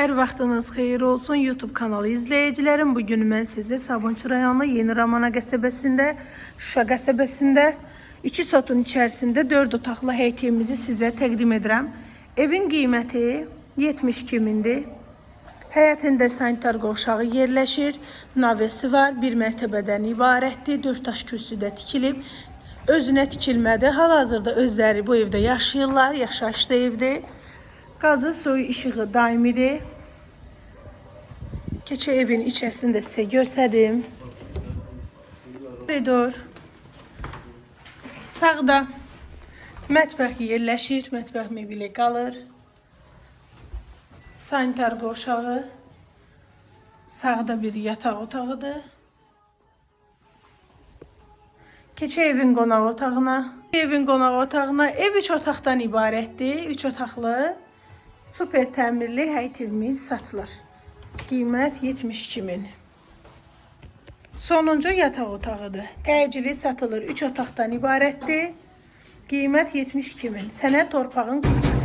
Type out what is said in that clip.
Hər vaxtınız xeyir olsun YouTube kanalı izləyicilərim. Bugün mən sizə Sabunçu rayonu Yeni Ramana qəsəbəsində, Şuşa qəsəbəsində 2 sotun içərisində 4 otaqlı həyətimizi sizə təqdim edirəm. Evin qiyməti 72 mindir. Həyətində sanitar qovşağı yerləşir. Navesi var. 1 mərtəbədən ibarətdir. 4 daş kürsüdə tikilib. Özünə tikilmədi. Hal-hazırda özləri bu evdə yaşayırlar. Yaşayışlı evdir. Qazı, suyu, işığı daimidir. Keçə evin içərisində sizə göstərdim. Koridor. Sağda mətbəx yerləşir. Mətbəx mebeli qalır. Sanitar qovşağı. Sağda bir yataq otağıdır. Keçə evin qonaq otağına. Evin qonaq otağına ev 3 otaqdan ibarətdir. 3 otaqlı. Super təmirli həyət evimiz satılır. Qiymət 72 min. Sonuncu yataq otağıdır. Təcili satılır. 3 otaqdan ibarətdir. Qiymət 72 min. Sənəd torpağın qıpçası.